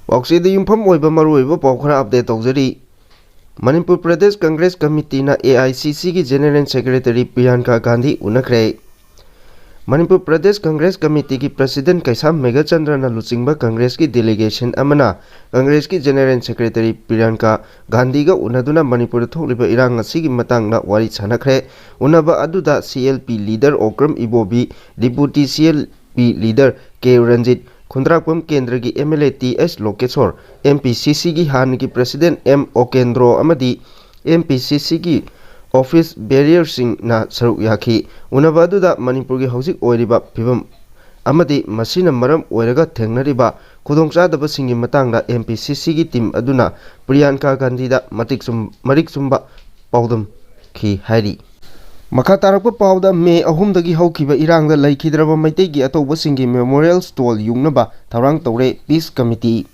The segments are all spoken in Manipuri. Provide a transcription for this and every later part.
ꯄꯥꯎꯆꯦꯗ ꯌꯨꯝꯐꯝ ꯑꯣꯏꯕ ꯃꯔꯨꯑꯣꯏꯕ ꯄꯥꯎ ꯈꯔ ꯑꯞꯗꯦꯠ ꯇꯧꯖꯔꯤ꯫ ꯃꯅꯤꯄꯨꯔ ꯄ꯭ꯔꯗꯦꯁ ꯀꯪꯒ꯭ꯔꯦꯁ ꯀꯃꯤꯇꯤꯅ AICCꯒꯤ ꯖꯦꯅꯔꯦꯜ ꯁꯦꯀ꯭ꯔꯦꯇꯔꯤ ꯄ꯭ꯔꯤꯌꯥꯡꯀꯥ ꯒꯥꯟꯙꯤ ꯎꯅꯈ꯭ꯔꯦ꯫ ꯃꯅꯤꯄꯨꯔ ꯄ꯭ꯔꯗꯦꯁ ꯀꯪꯒ꯭ꯔꯦꯁ ꯀꯃꯤꯇꯤꯒꯤ ꯄ꯭ꯔꯁꯤꯗꯦꯟꯠ ꯀꯩꯁꯥꯝ-ꯃꯦꯘꯆꯟꯗ꯭ꯔꯅ ꯂꯨꯆꯤꯡꯕ ꯀꯪꯒ꯭ꯔꯦꯁꯀꯤ ꯗꯦꯂꯤꯒꯦꯁꯟ ꯑꯃꯅ ꯀꯪꯒ꯭ꯔꯦꯁꯀꯤ ꯖꯦꯅꯔꯦꯜ ꯁꯦꯀ꯭ꯔꯦꯇꯔꯤ ꯄ꯭ꯔꯤꯌꯥꯡꯀꯥ ꯒꯥꯟꯙꯤꯒ ꯎꯅꯗꯨꯅ ꯃꯅꯤꯄꯨꯔꯗ ꯊꯣꯛꯂꯤꯕ ꯏꯔꯥꯡ ꯑꯁꯤꯒꯤ ꯃꯇꯥꯡꯗ ꯋꯥꯔꯤ ꯁꯥꯟꯅꯈ꯭ꯔꯦ꯫ ꯎꯅꯕ ꯑꯗꯨꯗ CLP ꯂꯤꯗꯔ ꫭꯀ꯭ꯔꯝ-ꯏꯕꯣꯕꯤ, ꯗꯤꯄꯨꯇꯤ CLP ꯂꯤꯗꯔ 𝗬𝗚 ꯈꯨꯟꯗ꯭ꯔꯥꯛꯄꯝ ꯀꯦꯟꯗ꯭ꯔꯒꯤ MLA T.S. ꯂꯣꯀꯦꯁꯣꯔ, MPCCꯒꯤ ꯍꯥꯟꯅꯒꯤ ꯄ꯭ꯔꯁꯤꯗꯦꯟꯠ M. ꯑꯣꯀꯦꯟꯗ꯭ꯔꯣ ꯑꯃꯗꯤ MPCCꯒꯤ ꯑꯣꯐꯤꯁ ꯕꯦꯔꯤꯌꯔꯁꯤꯡꯅ ꯁꯔꯨꯛ ꯌꯥꯈꯤ꯫ ꯎꯅꯕ ꯑꯗꯨꯗ ꯃꯅꯤꯄꯨꯔꯒꯤ ꯍꯧꯖꯤꯛ ꯑꯣꯏꯔꯤꯕ ꯐꯤꯚꯝ ꯑꯃꯗꯤ ꯃꯁꯤꯅ ꯃꯔꯝ ꯑꯣꯏꯔꯒ ꯊꯦꯡꯅꯔꯤꯕ ꯈꯨꯗꯣꯡꯆꯥꯗꯕꯁꯤꯡꯒꯤ ꯃꯇꯥꯡꯗ MPCCꯒꯤ ꯇꯤꯝ ꯑꯗꯨꯅ ꯄ꯭ꯔꯤꯌꯥꯡꯀꯥ ꯒꯥꯟꯙꯤꯗ ꯃꯔꯤꯛ ꯆꯨꯝꯕ ꯄꯥꯎꯗꯝꯈꯤ ꯍꯥꯏꯔꯤ꯫ ꯃꯈꯥ ꯇꯥꯔꯛꯄ ꯄꯥꯎꯗ ꯃꯦ 3ꯗꯒꯤ ꯍꯧꯈꯤꯕ ꯏꯔꯥꯡꯗ ꯂꯩꯈꯤꯗ꯭ꯔꯕ ꯃꯩꯇꯩꯒꯤ ꯑꯇꯧꯕꯁꯤꯡꯒꯤ ꯃꯦꯃꯣꯔꯤꯌꯦꯜ ꯁ꯭ꯇꯣꯜ ꯌꯨꯡꯅꯕ ꯊꯧꯔꯥꯡ ꯇꯧꯔꯦ ꯄꯤꯁ ꯀꯃꯤꯇꯤ꯫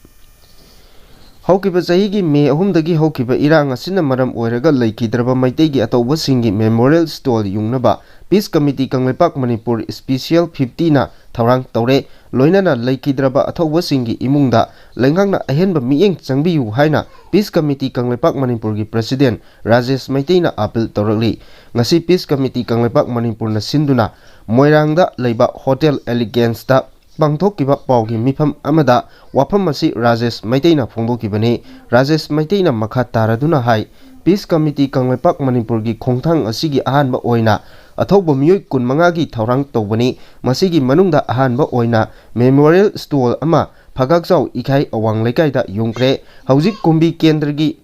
ꯍꯧꯈꯤꯕ ꯆꯍꯤꯒꯤ ꯃꯦ 3ꯗꯒꯤ ꯍꯧꯈꯤꯕ ꯏꯔꯥꯡ ꯑꯁꯤꯅ ꯃꯔꯝ ꯑꯣꯏꯔꯒ ꯂꯩꯈꯤꯗ꯭ꯔꯕ ꯃꯩꯇꯩꯒꯤ ꯑꯇꯧꯕꯁꯤꯡꯒꯤ ꯃꯦꯃꯣꯔꯤꯌꯦꯜ ꯁ꯭ꯇꯣꯜ ꯌꯨꯡꯅꯕ peace committee Kangleipak Manipur special 50ꯅ ꯊꯧꯔꯥꯡ ꯇꯧꯔꯦ꯫ ꯂꯣꯏꯅꯅ ꯂꯩꯈꯤꯗ꯭ꯔꯕ ꯑꯊꯧꯕꯁꯤꯡꯒꯤ ꯏꯃꯨꯡꯗ ꯂꯩꯉꯥꯛꯅ ꯑꯍꯦꯟꯕ ꯃꯤꯠꯌꯦꯡ ꯆꯪꯕꯤꯌꯨ ꯍꯥꯏꯅ ꯄꯤꯁ ꯀꯃꯤꯇꯤ ꯀꯪꯂꯩꯄꯥꯛ ꯃꯅꯤꯄꯨꯔꯒꯤ ꯄ꯭ꯔꯁꯤꯗꯦꯟꯠ ꯔꯥꯖꯦꯁ ꯃꯩꯇꯩꯅ ꯑꯥꯄꯤꯜ ꯇꯧꯔꯛꯂꯤ꯫ ꯉꯁꯤ ꯄꯤꯁ ꯀꯃꯤꯇꯤ ꯀꯪꯂꯩꯄꯥꯛ ꯃꯅꯤꯄꯨꯔꯅ ꯁꯤꯟꯗꯨꯅ ꯃꯣꯏꯔꯥꯡꯗ ꯂꯩꯕ ꯍꯣꯇꯦꯜ ꯑꯦꯂꯤꯒꯦꯟꯁꯇ ꯄꯥꯡꯊꯣꯛꯈꯤꯕ ꯄꯥꯎꯒꯤ ꯃꯤꯐꯝ ꯑꯃꯗ ꯋꯥꯐꯝ ꯑꯁꯤ ꯔꯥꯖꯦꯁ ꯃꯩꯇꯩꯅ ꯐꯣꯡꯗꯣꯛꯈꯤꯕꯅꯤ꯫ ꯔꯥꯖꯦꯁ ꯃꯩꯇꯩꯅ ꯃꯈꯥ ꯇꯥꯔꯗꯨꯅ ꯍꯥꯏ ꯄꯤꯁ ꯀꯃꯤꯇꯤ ꯀꯪꯂꯩꯄꯥꯛ ꯃꯅꯤꯄꯨꯔꯒꯤ ꯈꯣꯡꯊꯥꯡ ꯑꯁꯤꯒꯤ ꯑꯍꯥꯟꯕ ꯑꯣꯏꯅ ꯑꯊꯧꯕ ꯃꯤꯑꯣꯏ 25ꯒꯤ ꯊꯧꯔꯥꯡ ꯇꯧꯕꯅꯤ꯫ ꯃꯁꯤꯒꯤ ꯃꯅꯨꯡꯗ ꯑꯍꯥꯟꯕ ꯑꯣꯏꯅ ꯃꯦꯃꯣꯔꯤꯌꯦꯜ ꯁ꯭ꯇꯣꯜ ꯑꯃ ꯐꯒꯥꯛꯆꯥꯎ ꯏꯈꯥꯏ ꯑꯋꯥꯡ ꯂꯩꯀꯥꯏꯗ ꯌꯨꯡꯈ꯭ꯔꯦ꯫ ꯍꯧꯖꯤꯛ ꯀꯨꯝꯕꯤ ꯀꯦꯟꯗ꯭ꯔꯒꯤ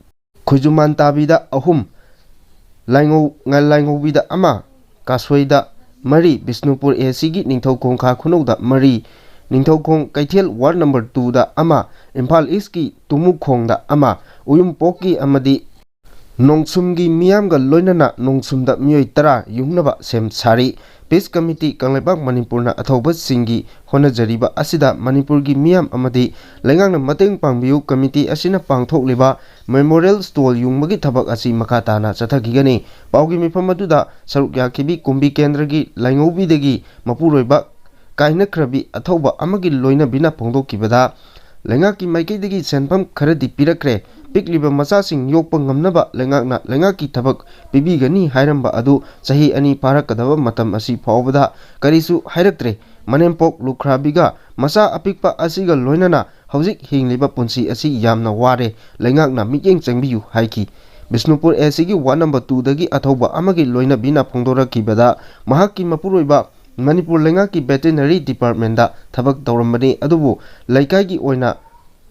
ꯈꯣꯏꯖꯨꯃꯥꯟꯇꯥꯕꯤꯗ 3, ꯂꯥꯏꯉꯧꯕꯤꯗ 1, ꯀꯥꯁꯣꯏꯗ 4, ꯕꯤꯁꯅꯨꯄꯨꯔ ACꯒꯤ ꯅꯤꯡꯊꯧꯈꯣꯡ ꯈꯥ ꯈꯨꯅꯧꯗ 4, ꯅꯤꯡꯊꯧꯈꯣꯡ ꯀꯩꯊꯦꯜ ꯋꯥꯔꯗ ꯅꯝꯕꯔ 2ꯗ 1, ꯏꯝꯐꯥꯜ ꯏꯁꯀꯤ ꯇꯨꯃꯨꯈꯣꯡꯗ 1, ꯎꯌꯨꯝꯄꯣꯛꯀꯤ ꯑꯃꯗꯤ ꯅꯣꯡꯁꯨꯝꯒꯤ ꯃꯤꯌꯥꯝꯒ ꯂꯣꯏꯅꯅ ꯅꯣꯡꯁꯨꯝꯗ ꯃꯤꯑꯣꯏ 10 ꯌꯨꯡꯅꯕ ꯁꯦꯝ ꯁꯥꯔꯤ꯫ ꯄꯤꯁ ꯀꯃꯤꯇꯤ ꯀꯪꯂꯩꯄꯥꯛ ꯃꯅꯤꯄꯨꯔꯅ ꯑꯊꯧꯕꯁꯤꯡꯒꯤ ꯍꯣꯠꯅꯖꯔꯤꯕ ꯑꯁꯤꯗ ꯃꯅꯤꯄꯨꯔꯒꯤ ꯃꯤꯌꯥꯝ ꯑꯃꯗꯤ ꯂꯩꯉꯥꯛꯅ ꯃꯇꯦꯡ ꯄꯥꯡꯕꯤꯌꯨ꯫ ꯀꯃꯤꯇꯤ ꯑꯁꯤꯅ ꯄꯥꯡꯊꯣꯛꯂꯤꯕ ꯃꯦꯃꯣꯔꯤꯌꯦꯜ ꯁ꯭ꯇꯣꯜ ꯌꯨꯡꯕꯒꯤ ꯊꯕꯛ ꯑꯁꯤ ꯃꯈꯥ ꯇꯥꯅ ꯆꯠꯊꯈꯤꯒꯅꯤ꯫ ꯄꯥꯎꯒꯤ ꯃꯤꯐꯝ ꯑꯗꯨꯗ ꯁꯔꯨꯛ ꯌꯥꯈꯤꯕꯤ ꯀꯨꯝꯕꯤ ꯀꯦꯟꯗ꯭ꯔꯒꯤ ꯂꯥꯏꯉꯧꯕꯤꯗꯒꯤ ꯃꯄꯨꯔꯣꯏꯕ ꯀꯥꯏꯅꯈ꯭ꯔꯕꯤ ꯑꯊꯧꯕ ꯑꯃꯒꯤ ꯂꯣꯏꯅꯕꯤꯅ ꯐꯣꯡꯗꯣꯛꯈꯤꯕꯗ ꯂꯩꯉꯥꯛꯀꯤ ꯃꯥꯏꯀꯩꯗꯒꯤ ꯁꯦꯟꯐꯝ ꯈꯔꯗꯤ ꯄꯤꯔꯛꯈ꯭ꯔꯦ, ꯄꯤꯛꯂꯤꯕ ꯃꯆꯥꯁꯤꯡ ꯌꯣꯛꯄ ꯉꯝꯅꯕ ꯂꯩꯉꯥꯛꯅ ꯂꯩꯉꯥꯛꯀꯤ ꯊꯕꯛ ꯄꯤꯕꯤꯒꯅꯤ ꯍꯥꯏꯔꯝꯕ ꯑꯗꯨ ꯆꯍꯤ 2 ꯐꯥꯔꯛꯀꯗꯕ ꯃꯇꯝ ꯑꯁꯤ ꯐꯥꯎꯕꯗ ꯀꯔꯤꯁꯨ ꯍꯥꯏꯔꯛꯇ꯭ꯔꯦ꯫ ꯃꯅꯦꯝꯄꯣꯛ ꯂꯨꯈ꯭ꯔꯥꯕꯤꯒ ꯃꯆꯥ ꯑꯄꯤꯛꯄ ꯑꯁꯤꯒ ꯂꯣꯏꯅꯅ ꯍꯧꯖꯤꯛ ꯍꯤꯡꯂꯤꯕ ꯄꯨꯟꯁꯤ ꯑꯁꯤ ꯌꯥꯝꯅ ꯋꯥꯔꯦ, ꯂꯩꯉꯥꯛꯅ ꯃꯤꯠꯌꯦꯡ ꯆꯪꯕꯤꯌꯨ ꯍꯥꯏꯈꯤ꯫ ꯕꯤꯁꯅꯨꯄꯨꯔ ACꯒꯤ ꯋꯥꯔꯗ ꯅꯝꯕꯔ 2ꯗꯒꯤ ꯑꯊꯧꯕ ꯑꯃꯒꯤ ꯂꯣꯏꯅꯕꯤꯅ ꯐꯣꯡꯗꯣꯔꯛꯈꯤꯕꯗ ꯃꯍꯥꯛꯀꯤ ꯃꯄꯨꯔꯣꯏꯕ ꯃꯅꯤꯄꯨꯔ ꯂꯩꯉꯥꯛꯀꯤ ꯚꯦꯇꯦꯅꯔꯤ ꯗꯤꯄꯥꯔꯠꯃꯦꯟꯠꯗ ꯊꯕꯛ ꯇꯧꯔꯝꯕꯅꯤ, ꯑꯗꯨꯕꯨ ꯂꯩꯀꯥꯏꯒꯤ ꯑꯣꯏꯅ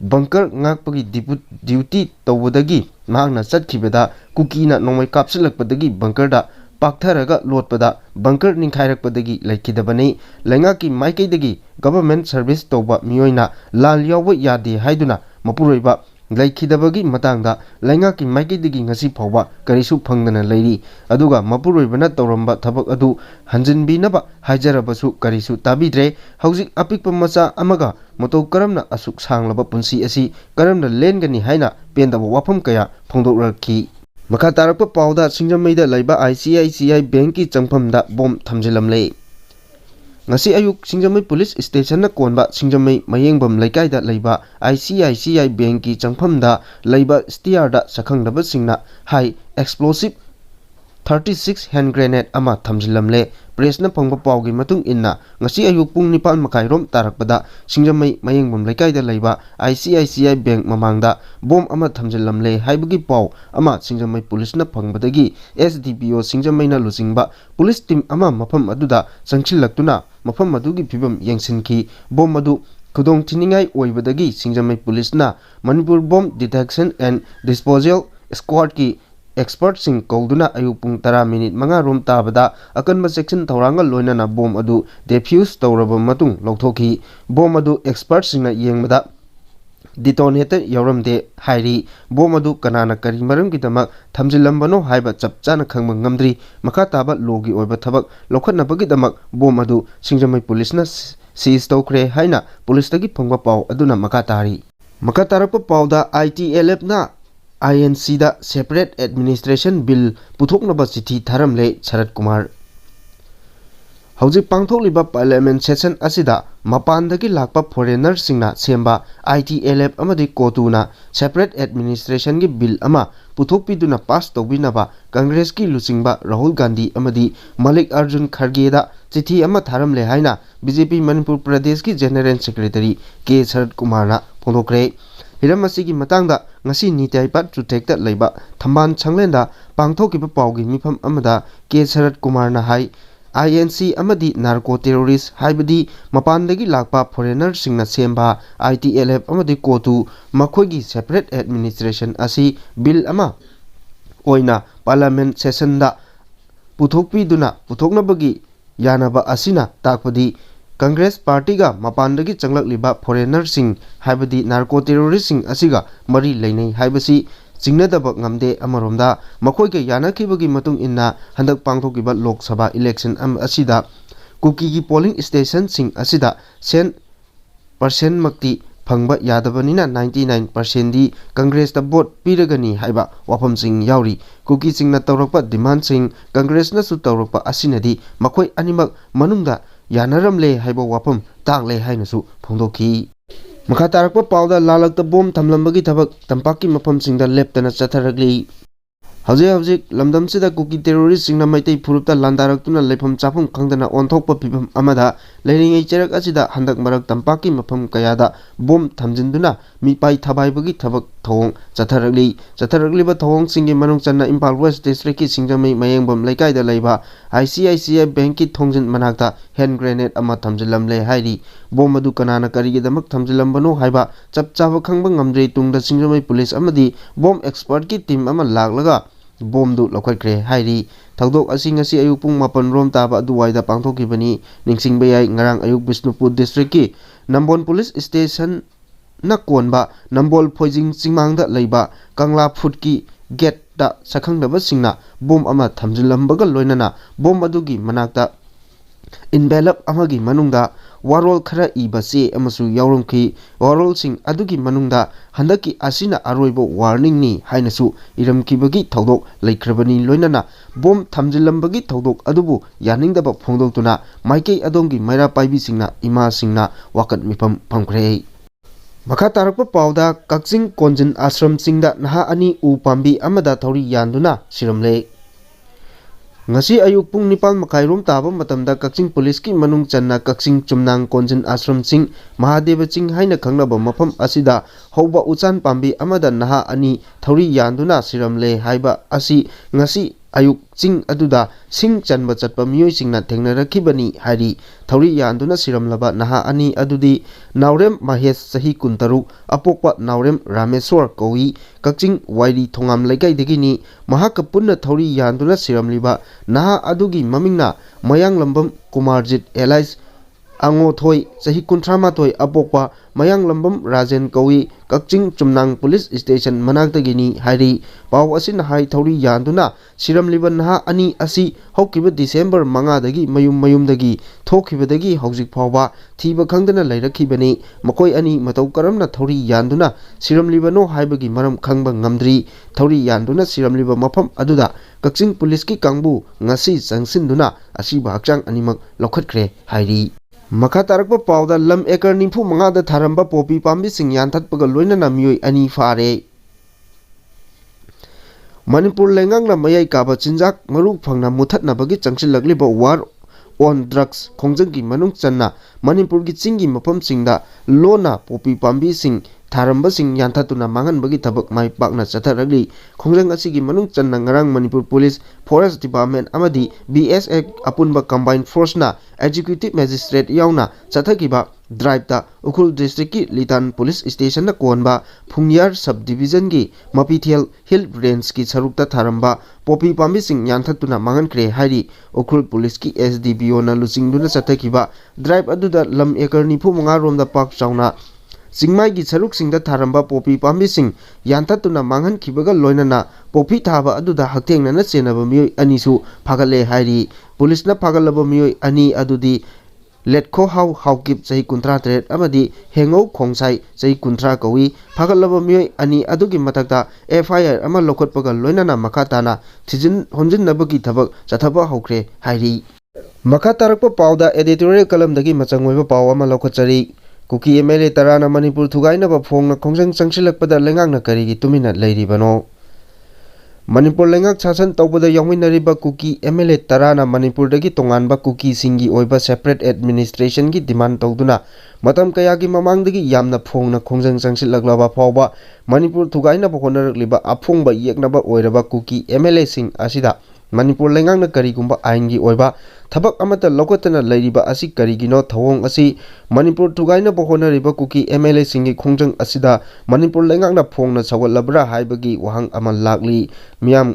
ꯕꯡꯀꯔ ꯉꯥꯛꯄꯒꯤ ꯗ꯭ꯌꯨꯇꯤ ꯇꯧꯕꯗꯒꯤ ꯃꯍꯥꯛꯅ ꯆꯠꯈꯤꯕꯗ ꯀꯨꯀꯤꯅ ꯅꯣꯡꯃꯩ ꯀꯥꯞꯁꯤꯜꯂꯛꯄꯗꯒꯤ ꯕꯡꯀꯔꯗ ꯄꯥꯛꯊꯔꯒ ꯂꯣꯠꯄꯗ ꯕꯡꯀꯔ ꯅꯤꯡꯈꯥꯏꯔꯛꯄꯗꯒꯤ ꯂꯩꯈꯤꯗꯕꯅꯤ꯫ ꯂꯩꯉꯥꯛꯀꯤ ꯃꯥꯏꯀꯩꯗꯒꯤ ꯒꯚꯔꯟꯃꯦꯟꯠ ꯁꯔꯚꯤꯁ ꯇꯧꯕ ꯃꯤꯑꯣꯏꯅ ꯂꯥꯜ ꯌꯥꯎꯕ ꯌꯥꯗꯦ ꯍꯥꯏꯗꯨꯅ ꯃꯄꯨꯔꯣꯏꯕ ꯂꯩꯈꯤꯗꯕꯒꯤ ꯃꯇꯥꯡꯗ ꯂꯩꯉꯥꯛꯀꯤ ꯃꯥꯏꯀꯩꯗꯒꯤ ꯉꯁꯤ ꯐꯥꯎꯕ ꯀꯔꯤꯁꯨ ꯐꯪꯗꯅ ꯂꯩꯔꯤ꯫ ꯑꯗꯨꯒ ꯃꯄꯨꯔꯣꯏꯕꯅ ꯇꯧꯔꯝꯕ ꯊꯕꯛ ꯑꯗꯨ ꯍꯟꯖꯤꯟꯕꯤꯅꯕ ꯍꯥꯏꯖꯔꯕꯁꯨ ꯀꯔꯤꯁꯨ ꯇꯥꯕꯤꯗ꯭ꯔꯦ꯫ ꯍꯧꯖꯤꯛ ꯑꯄꯤꯛꯄ ꯃꯆꯥ ꯑꯃꯒ ꯃꯇꯧ ꯀꯔꯝꯅ ꯑꯁꯨꯛ ꯁꯥꯡꯂꯕ ꯄꯨꯟꯁꯤ ꯑꯁꯤ ꯀꯔꯝꯅ ꯂꯦꯟꯒꯅꯤ ꯍꯥꯏꯅ ꯄꯦꯟꯗꯕ ꯋꯥꯐꯝ ꯀꯌꯥ ꯐꯣꯡꯗꯣꯛꯂꯛꯈꯤ꯫ ꯃꯈꯥ ꯇꯥꯔꯛꯄ ꯄꯥꯎꯗ ꯁꯤꯡꯖꯃꯩꯗ ꯂꯩꯕ ICICI ꯕꯦꯡꯛꯀꯤ ꯆꯪꯐꯝꯗ ꯕꯣꯝ ꯊꯝꯖꯤꯜꯂꯝꯂꯦ꯫ ꯉꯁꯤ ꯑꯌꯨꯛ ꯁꯤꯡꯖꯃꯩ ꯄꯨꯂꯤꯁ ꯁ꯭ꯇꯦꯁꯟꯅ ꯀꯣꯟꯕ ꯁꯤꯡꯖꯃꯩ ꯃꯌꯦꯡꯕꯝ ꯂꯩꯀꯥꯏꯗ ꯂꯩꯕ ICICI ꯕꯦꯡꯛꯀꯤ ꯆꯪꯐꯝꯗ ꯂꯩꯕ ꯁ꯭ꯇꯤꯌꯥꯔꯗ ꯁꯛꯈꯪꯗꯕꯁꯤꯡꯅ ꯍꯥꯏ ꯑꯦꯛꯁꯄ꯭ꯂꯣꯁꯤꯚ 36 ꯍꯦꯟꯗ ꯒ꯭ꯔꯦꯅꯦꯗ ꯑꯃ ꯊꯝꯖꯤꯜꯂꯝꯂꯦ꯫ ꯄ꯭ꯔꯦꯁꯅ ꯐꯪꯕ ꯄꯥꯎꯒꯤ ꯃꯇꯨꯡ ꯏꯟꯅ ꯉꯁꯤ ꯑꯌꯨꯛ ꯄꯨꯡ 9:30 ꯇꯥꯔꯛꯄꯗ ꯁꯤꯡꯖꯃꯩ ꯃꯌꯦꯡꯕꯝ ꯂꯩꯀꯥꯏꯗ ꯂꯩꯕ ICICI ꯕꯦꯡꯛ ꯃꯃꯥꯡꯗ ꯕꯣꯝ ꯑꯃ ꯊꯝꯖꯤꯜꯂꯝꯂꯦ ꯍꯥꯏꯕꯒꯤ ꯄꯥꯎ ꯑꯃ ꯁꯤꯡꯖꯃꯩ ꯄꯨꯂꯤꯁꯅ ꯐꯪꯕꯗꯒꯤ SDPO ꯁꯤꯡꯖꯃꯩꯅ ꯂꯨꯆꯤꯡꯕ ꯄꯨꯂꯤꯁ ꯇꯤꯝ ꯑꯃ ꯃꯐꯝ ꯑꯗꯨꯗ ꯆꯪꯁꯤꯜꯂꯛꯇꯨꯅ ꯃꯐꯝ ꯑꯗꯨꯒꯤ ꯐꯤꯚꯝ ꯌꯦꯡꯁꯤꯟꯈꯤ꯫ ꯕꯣꯝ ꯑꯗꯨ ꯈꯨꯗꯣꯡꯊꯤꯅꯤꯡꯉꯥꯏ ꯑꯣꯏꯕꯗꯒꯤ ꯁꯤꯡꯖꯃꯩ ꯄꯨꯂꯤꯁꯅ Manipur bomb detection and disposal ꯁ꯭ꯀ꯭ꯋꯥꯗꯀꯤ ꯑꯦꯛꯁꯄꯔꯠꯁꯤꯡ ꯀꯧꯗꯨꯅ ꯑꯌꯨꯛ ꯄꯨꯡ 10:05 ꯇꯥꯕꯗ ꯑꯀꯟꯕ ꯆꯦꯛꯁꯤꯟ ꯊꯧꯔꯥꯡꯒ ꯂꯣꯏꯅꯅ ꯕꯣꯝ ꯑꯗꯨ ꯗꯦꯐ꯭ꯌꯨꯖ ꯇꯧꯔꯕ ꯃꯇꯨꯡ ꯂꯧꯊꯣꯛꯈꯤ꯫ ꯕꯣꯝ ꯑꯗꯨ ꯑꯦꯛꯁꯄꯔꯠꯁꯤꯡꯅ ꯌꯦꯡꯕꯗ ꯗꯤꯇꯣꯅꯦꯇꯔ ꯌꯥꯎꯔꯝꯗꯦ ꯍꯥꯏꯔꯤ꯫ ꯕꯣꯝ ꯑꯗꯨ ꯀꯅꯥꯅ ꯀꯔꯤ ꯃꯔꯝꯒꯤꯗꯃꯛ ꯊꯝꯖꯤꯜꯂꯝꯕꯅꯣ ꯍꯥꯏꯕ ꯆꯞ ꯆꯥꯅ ꯈꯪꯕ ꯉꯝꯗ꯭ꯔꯤ꯫ ꯃꯈꯥ ꯇꯥꯕ ꯂꯣꯒꯤ ꯑꯣꯏꯕ ꯊꯕꯛ ꯂꯧꯈꯠꯅꯕꯒꯤꯗꯃꯛ ꯕꯣꯝ ꯑꯗꯨ ꯁꯤꯡꯖꯃꯩ ꯄꯨꯂꯤꯁꯅ ꯁꯤꯖ ꯇꯧꯈ꯭ꯔꯦ ꯍꯥꯏꯅ ꯄꯨꯂꯤꯁꯇꯒꯤ ꯐꯪꯕ ꯄꯥꯎ ꯑꯗꯨꯅ ꯃꯈꯥ ꯇꯥꯔꯤ꯫ ꯃꯈꯥ ꯇꯥꯔꯛꯄ ꯄꯥꯎꯗ ITLFꯅ INCꯗ ꯁꯦꯄꯔꯦꯠ ꯑꯦꯗꯃꯤꯅꯤꯁꯇ꯭ꯔꯦꯁꯟ ꯕꯤꯜ ꯄꯨꯊꯣꯛꯅꯕ ꯆꯤꯊꯤ ꯊꯥꯔꯝꯂꯦ꯫ ꯁꯔꯠ Kumar Hauzik pangthokliba parliament session asida mapandagi lakpa foreigner singna semba 𝗓𝗘𝗟𝗡 amadi kotuna separate administration gi bill ama puthokpiduna pass tawbinaba Congress ki luchingba Rahul Gandhi amadi 𝗬𝗓𝗥𝗔𝗠𝗟𝗘 da chithi ama tharamle haina BJP Manipur Pradesh ki General Secretary 𝗬𝗘𝗟𝗛𝗏 na phongdokre hiram asigi matangda ngasi nitaipat chutekta leiba thamban changlenda pangthokiba pawgi mifam amada 𝗬𝗘𝗟𝗛𝗏 na hai INC amadi narco terrorist haibadi mapandagi lakpa foreigner singna semba 𝗓𝗘𝗟𝗡 amadi kotu makhoigi separate administration asi bill ama oina parliament session da puthoknabagi yanaba asina takpadi Congress party ga mapandagi changlakliba foreigner sing haibadi narco terrorist sing asiga mari leinai haibasi Jingnadaba ngamde amaromda makhoi yanakibagi matung inna handak pangthokiba Lok Sabha election asida kuki gi polling station sing asida 100% makti phangba yadabanina 99% di Congress ta vote piragani haiba wafam sing yauri kuki singna tawrakpa demand sing Congress na su tawrakpa asinadi makhoi animak manungda yanaramle haiba wafam takle hainasu phongdokhi Makha tarakpa pawda lalakta bom thamlambagi thabak tampaki mafamsingda leptana chatharagli hauzik lamdamsida kuki terrorist singna maitai phurupta landaraktuna leifam chafum khangdana onthokpa pibam amada leiringai cherak asida handak marak tampaki mafam kayada bom thamjinduna mipai thabaibagi thabak thawong chatharagliba thawong singi manung channa Imphal West District ki singjamai mayengbam leikaida leiba ICICI bank ki thongjin manakta hand grenade ama thamjilamle hairi bom adu kanana karigidamak thamjilambano haiba chapchaba khangba ngamdre tungda singjamai police amadi bom expert ki team ama laklaga bom du lokhatkre hairi thagdok asi ngasi ayuk pung 8 rom taba aduwaida pangthokibani ningsingba yai ngarang ayuk Bisnupur district ki Nambon police station na konba Nambol Phojing chingmangda leiba Kangla food ki gate da sakhangdaba singna bom ama thamjilambaga loinana bom adugi manakta envelope amagi manungda warol khara iba che amasu yaurumki warol sing adugi manungda handaki asina aroibo warning ni hainasu iramkibagi thawdok leikrabani loinana bom thamjilambagi thawdok adubu yaningdaba phongdoktuna maikei adongi maira paibi singna ima singna wakat mifam phangkhre Makha tarakpa pawda 𝗏𝗔𝗡𝗟𝗏𝗔 ashram singda naha ani u pambi amada thori yanduna siramle Ngasi ayuk pung 7:30 rom taba matamda 𝗏𝗏 police ki manung channa 𝗏𝗏 ashram sing Mahadeva ching haina khangnaba mafam asida hauba uchan pambi amada naha ani thori yanduna siramle haiba asi ngasi ayuk ching aduda sing chanba chatpa miyoi singna thengnarakibani hari thori yanduna siramlaba naha ani adudi Naurem Mahesh sahi 13 apokpa Naurem Rameswar kowi 𝗏𝗏 wairi thongam leikaidagini mahaka punna thori yanduna siramliba naha adugi mamingna Mayanglambam Kumarjit Elias Angothoi sahi 38 apokpa Mayanglambam Rajen kowi 𝗏𝗏 police station manaktagini hari paw asina hai thori yanduna siramliba naha ani asi hokkiba December 5 dagi mayumdagi thokibadagi hauzik phawba thiba khangdana leirakhibani makoi ani matau karamna thori yanduna siramlibano haibagi maram khangba ngamdri thori yanduna siramliba mafam aduda 𝗏𝗏 police ki kangbu ngasi changsinduna asiba hakchang animak lokhatkre hairi Makha tarakpa pawda lam ekar 95 da tharamba popi pambi sing yanthatpaga loinana miyoi ani fare Manipur lengangna mayai kaba chinjak maruk phangna muthatnabagi changsillagliba war on drugs khongjanggi manung channa Manipur gi chingi mafam singda lona popi pambi sing tharamba sing yanthatuna manganbagi thabak mai pakna chatharagli khongjang asigi manung channa ngarang Manipur Police Forest Department amadi BSF apunba combined force na executive magistrate yauna chathakiba drive ta Ukhul district ki Litan police station na konba Phungyar subdivision gi Mapithel hill range ki sarukta tharamba popi pambi sing yanthatuna mangankre hairi Ukhul police ki SDPO na luchingduna chathakiba drive aduda lam ekar 95 romda pak chauna Singmai gi saruk singda tharamba popi pambi sing yanthatuna manghan khibaga loinana popi thaba aduda haktengna na chenaba miyoi anisu phagale hairi police na phagalaba miyoi ani adudi Letko Haukip sahi 13 amadi Hengou Khongsai sahi 13 kawi phagalaba miyoi ani adugi matakta FIR ama lokhatpaga loinana makhatana thijin honjinnabagi thabak chathaba hokre hairi ꯃꯈꯥ ꯇꯥꯔꯛꯄ ꯄꯥꯎꯗ एडिटोरियल कलमदगी मचंग ओइबा पाव अमा लौखꯠचरी कुकी एमएलए तराना मणिपुर थुगाइनबा फोंगना खोंजंग चंगसिलकपदा लेंगांगना करिगी तुमिना लेरिबनो मणिपुर लेंगाक शासन तौबदा याउमिनरिबा कुकी एमएलए तराना मणिपुरदगी तोंगानबा कुकी सिंगी ओइबा सेपरेट एडमिनिस्ट्रेशन की डिमांड तौदुना मतम कयागी ममांगदगी यामना फोंगना खोंजंग चंगसिलकलाबा फावबा मणिपुर थुगाइनबा होनरकलिबा अफोंगबा येकनबा ओइरबा कुकी एमएलए सिंग असिदा मणिपुर लेंगांगना करिगुंबा आइनगी ओइबा थबक अमता लौकतना लैरिबा असि करिगिनो थवोंग असि मणिपुर थुगाइनबा होनरिबा कुकी एमएलए सिंगी खोंजंग असिदा मणिपुर लेंगांगना फोंगना सवलबरा हाइबगी वहांग अमा लागली मियाम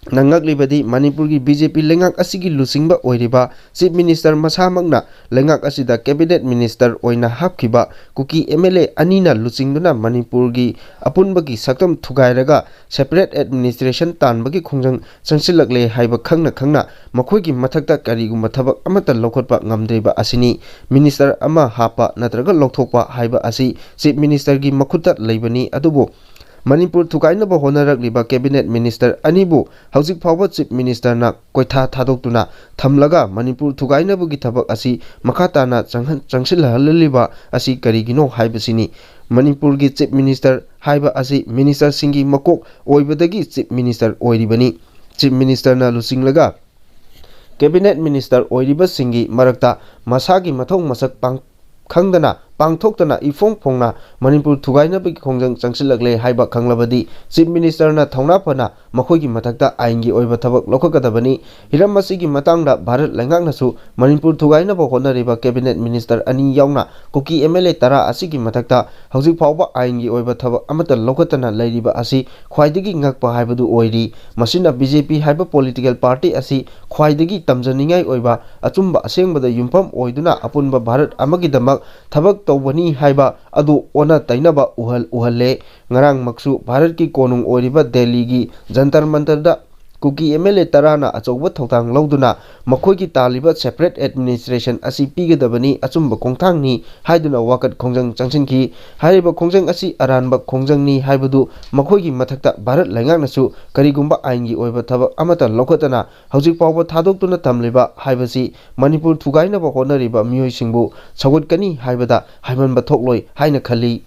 नंगकलिबदी मणिपुर की बीजेपी लेंगाक असिगी लुसिंगबा ओइरिबा चीफ मिनिस्टर मसामगना लेंगाक असिदा कैबिनेट मिनिस्टर ओइना हापखिबा कुकी एमएलए अनीना लुसिंगदुना मणिपुर की अपुनबगी सकम थुगाइरगा सेपरेट एडमिनिस्ट्रेशन तानबगी खोंजंग चंगसिलकले हाइबा खंगना खंगना मखोइगी मथक्ता करिगुम थबक अमता लौखटपा ngamdriba asini मिनिस्टर अमा हापा नत्रगा लौथोकपा हाइबा असि चीफ मिनिस्टर की मखुता लेबनी अदुबो Manipur थुगाइनबा होनरकलिबा cabinet minister अनिबु हौजिक फावबा chief minister ना कोइथा थादोक्तुना थमलगा मणिपुर थुगाइनबगी थबक असि मखाताना चंगसिलहलिबा असि करिगिनो हाइबसिनी मणिपुर की चीफ मिनिस्टर हाइबा असि मिनिस्टर सिंगी मकोक ओइबदगी चीफ मिनिस्टर ओइरिबनी चीफ मिनिस्टर ना लुसिंगलगा कैबिनेट मिनिस्टर ओइरिबा सिंगी मरक्ता मसागी मथौ मसक पांग खंगदना पांगथोक्तना इफोंग फोंगना मणिपुर थुगाइनबगी खोंजंग चंगसिलकले हाइबा खंगलबदी चीफ मिनिस्टर ना थौना फना मखोइगी मथक्ता आइनगी ओइबा थबक लौखकदबनी हिरम मसिगी मतंगदा भारत लेंगांगनासु मणिपुर थुगाइनबा होनरिबा कैबिनेट मिनिस्टर अनी याउना कुकी एमएलए तरा असिगी मथक्ता हौजिक फावबा आइनगी ओइबा थबक अमता लौखतना लैरिबा असि ख्वाइदगी ngakpa हाइबदु ओइरी मसिना बीजेपी हाइबा पॉलिटिकल पार्टी असि ख्वाइदगी तमजनिंगाई ओइबा अचुंबा असेंगबदा युमफम ओइदुना अपुनबा भारत अमगिदमक थबक तौबनी हाइबा अदु ओना तैनबा उहल्ले ngarang maksu भारत की कोनुंग ओरिबा दिल्ली की जंतर मंतर दा कुकी एमएलए तराना अचौबा थौतांग लौदुना मखोइगी तालिबा सेपरेट एडमिनिस्ट्रेशन असि पीगदबनी अचुंबा खोंथांगनी हाइदुना वाकत खोंजंग चंगसिनखी हाइबा खोंजंग असि अरानबा खोंजंगनी हाइबदु मखोइगी मथक्ता भारत लेंगांगनासु करिगुंबा आइनगी ओइबा थबक अमता लौखतना हौजिक पावबा थादोक्तुना तमलिबा हाइबसि मणिपुर थुगाइनबा होनरिबा मियोइसिंगबु सगुटकनी हाइबदा हाइमनबा थोक्लोइ हाइना खली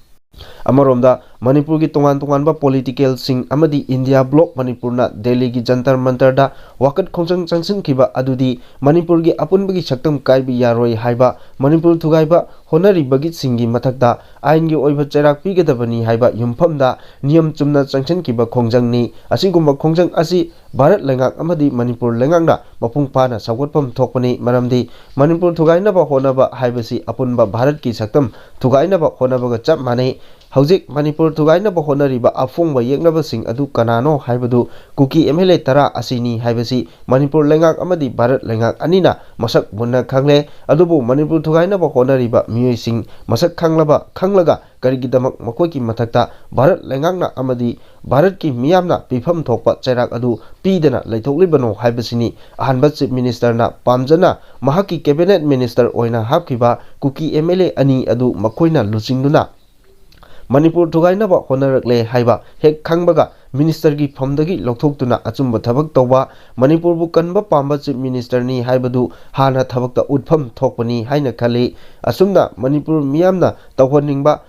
अमरोमदा मणिपुर की तोंगान तोंगानबा पॉलिटिकल सिंग अमदी इंडिया ब्लॉक मणिपुरना दिल्ली की जंतर मंतरदा वाकत खोंजंग चंगसिनखिबा अदुदी मणिपुर की अपुनबगी सक्तम काइबि यारोय हाइबा मणिपुर थुगाइबा होनरिबगी सिंगी मथक्ता आइनगी ओइबा चैराक पीगदबनी हाइबा युमफमदा नियम चुमना चंगसिनखिबा खोंजंगनी असिगुंबा खोंजंग असि भारत लेंगाक अमदी मणिपुर लेंगांगना मपुंग पाना सगोटपम थोकपनी मरमदी मणिपुर थुगाइनबा होनबा हाइबसि अपुनबा भारत की सक्तम थुगाइनबा होनबगा चप माने हौजिक मणिपुर थुगाइनबा होनरिबा अफोंबा येकनबसिंग अदु कनानो हाइबदु कुकी एमएलए तरा असिनी हाइबसि मणिपुर लेंगाक अमदी भारत लेंगाक अनिना मसक मुन्ना खंगले अदुबु मणिपुर थुगाइनबा होनरिबा मियोइसिंग मसक खंगलगा करिगिदमक मखोइकी मथक्ता भारत लेंगाकना अमदी भारत की मियामना पीफम थोकपा चैराक अदु पीदना लैथोकलिबनो हाइबसिनी अहनबा चीफ मिनिस्टर ना पामजना महाकी कैबिनेट मिनिस्टर ओइना हापखिबा कुकी एमएलए अनी अदु मखोइना लुचिंगदुना मणिपुर थुगाइनबा होनरकले हाइबा हेक खंगबगा मिनिस्टर की फमदगी लौथोक्तुना अचुंबा थबक तौबा मणिपुर बु कनबा पांबा चीफ मिनिस्टर नि हाइबदु हाना थबकता उठफम थोकपनी हाइना खले असुमना मणिपुर मियामना तौहनिंगबा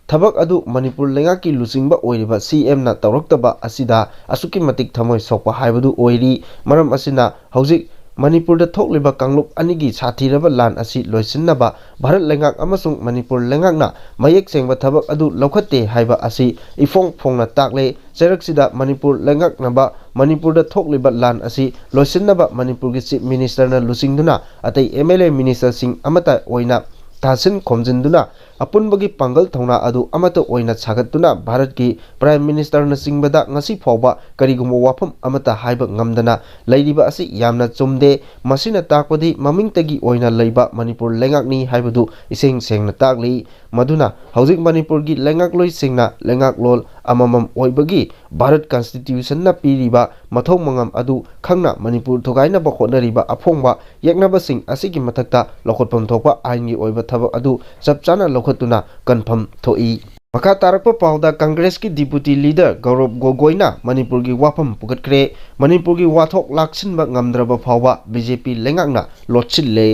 थबक अदु मणिपुर लेंगा की लुचिंगबा ओइरिबा सीएम ना तौरक्तबा असिदा असुकी मतिक थमोय सोकपा हाइबदु ओइरी मरम असिना हौजिक मणिपुर थोकलिबा कांगलुप अनिगी साथीरबा लान असि लोइसिनबा भारत लेंगाक अमसुंग मणिपुर लेंगाकना मयेक सेंगबा थबक अदु लौखते हाइबा असि इफोंग फोंगना ताकले चैरकसिदा मणिपुर लेंगाकनबा मणिपुर थोकलिबा लान असि लोइसिनबा मणिपुर की चीफ मिनिस्टर ना लुचिंगदुना अतै एमएलए मिनिस्टर सिंग अमता ओइना तासिन खोमजिनदुना अपुनबगी पांगल थौना अदु अमता ओइना छागतुना भारत की प्राइम मिनिस्टर ना सिंगबदा ngasi फौबा करिगुमो वाफम अमता हाइबा ngamdana लैरिबा असि यामना चुमदे मसिना ताकपदी ममिंगतगी ओइना लैबा मणिपुर लेंगाकनी हाइबदु इसेंग सेंगना ताकली मदुना हौजिक मणिपुर की लेंगाक लोइ सिंगना लेंगाक लोल अममम ओइबगी भारत कॉन्स्टिट्यूशन ना पीरिबा मथौ मंगम अदु खंगना मणिपुर थुगाइनबा होनरिबा अफोंबा येकनबसिंग असिगी मथक्ता लौखटपम थोकपा आइनगी ओइबा थबक अदु चपचाना लौखटुना कन्फर्म थोई मखा तारक पाउदा कांग्रेस की डिप्यूटी लीडर गौरव गोगोईना मणिपुर की वाफम पुगटक्रे मणिपुर की वाथोक लाक्सिनबा ngamdraba फाउबा बीजेपी लेंगांगना लोटसिल्ले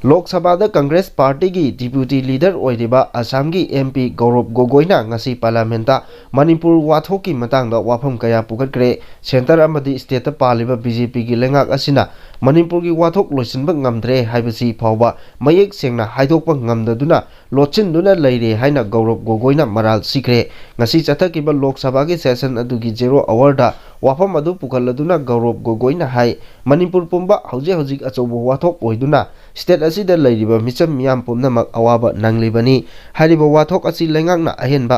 लोकसभा कांग्रेस पार्टी की डिप्यूटी लीडर ओइरिबा असम की एमपी गौरव गोगोईना ngasi पार्लियामेंट मणिपुर वाथोक की मतंग वाफम कया पुगटक्रे सेंटर अमदी स्टेट पालिबा बीजेपी की लेंगाक असिना मणिपुर की वाथोक लोइसिनबा ngamdre हाइबसी फाउबा मयेक सेंगना हाइदोकपा ngamददुना लोचिनदुना लैरे हाइना गौरव गोगोईना मराल सिखरे ngasi चथकिबा लोकसभा की सेशन अदुगी 0 आवर दा वाफम अदु पुखलदुना गौरव गोगोईना हाइ मणिपुर पुंबा हौजिक अचौबो वाथोक ओइदुना स्टेट असिदा लैरिबा मिचम मियाम पुमनमक अवाबा नंगलिबनी हारिबा वाथोक असि लेंगांगना अहेनबा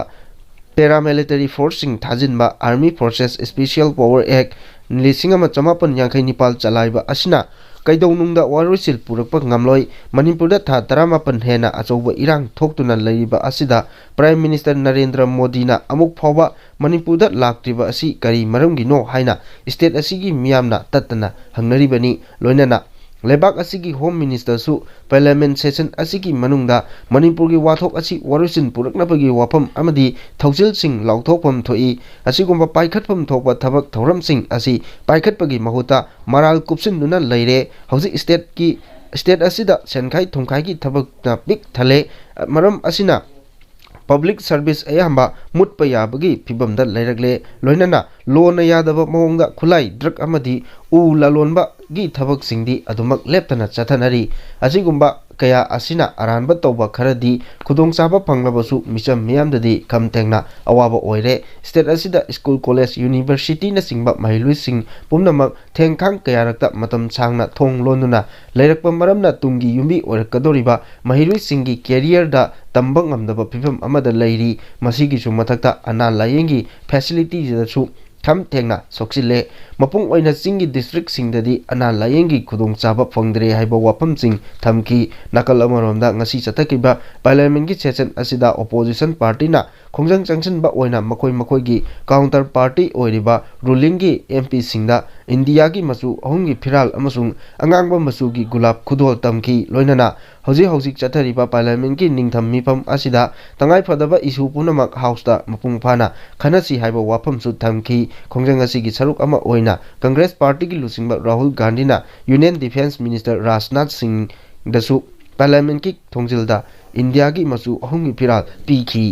पैरामिलिटरी फोर्सिंग थाजिनबा army forces special power act 1954 चलाइबा असिना कैदौनुंगदा वारोइसिल पुरकपा ngamloi मणिपुरदा था 18 हेना अचौबा इरांग थोक्तुना लैरिबा असिदा प्राइम मिनिस्टर नरेंद्र मोदीना अमुक फाउबा मणिपुरदा लाक्त्रिबा असि करी मरमगिनो हाइना स्टेट असिगी मियामना तत्तना हंगनरिबनी लोइनाना लेबाक असिगी होम मिनिस्टर सु पार्लियामेंट सेशन असिगी मनुंगदा मणिपुर की वाथोक असि वारोइसिन पुरकनबगी वाफम अमदी थौजिल सिंह लाउथोकफम थोई असिगुम्बा पाइखतफम थोकबा थबक थौरम सिंह असि पाइखतपगी महुता मराल कुपसिनदुना लैरे हौजि स्टेट असिदा सेनखाई थुंखाई की थबकना पिक थले मरम असिना public service अयाबा मुटप याबगी फिबमदा लैरगले लोइनाना loan Yadav मओंगदा खुलाई drug अमदी उ लालोनबा गी थबक सिंगदी अदुमक लेप्तना चथनरी असिगुम्बा कया असिना अरानबा तौबा खरदी खुदोंग चाबा फंगलबसु मिचम मियामददी कमतेंगना अवाबा ओइरे स्टेट असिदा स्कूल कॉलेज यूनिवर्सिटी न सिंगबा महिलुइ सिंग पुमनमक थेंखांग कयारक्ता मतम सांगना थोंग लोनुना लैरकपा मरमना तुंगी युमी ओरकदोरिबा महिलुइ सिंगी कैरियर दा तंबा ngamdaba फिफम अमदा लैरी मसिगिसु मथक्ता अना लायेंगी फैसिलिटी जदसु थम थेंगना सोक्सिले मपुंग ओइना चिंगी डिस्ट्रिक्ट सिंगददी अना लायेंगी खुदोंग चाबा फंगद्रे हाइबा वाफम सिंग थमकी नकल अमरोमदा ngasi चथकिबा पार्लियामेंट की सेशन असिदा ओपोजिशन पार्टी ना खोंजंग चंगसनबा ओइना मखोई की काउंटर पार्टी ओइरिबा रूलिंग की एमपी सिंगदा इंडिया की मसु अहुंगी फिराल अमसुंग अंगांगबा मसु की गुलाब खुदोल तमकी लोइनाना हौजिक चथरिबा पार्लियामेंट की निंगथम मिफम असिदा तंगाई फदबा इशू पुनमक हाउस दा मपुंग फाना खनसी हाइबा वाफम सु थमकी खोंजंग असिगी सरुक अमा ओइना कांग्रेस पार्टी की लुसिंगबा राहुल गांधी ना union defence minister Rajnath Singh दसु पार्लियामेंट की थोंजिलदा इंडिया की मसु अहुंगी फिराल पीखी।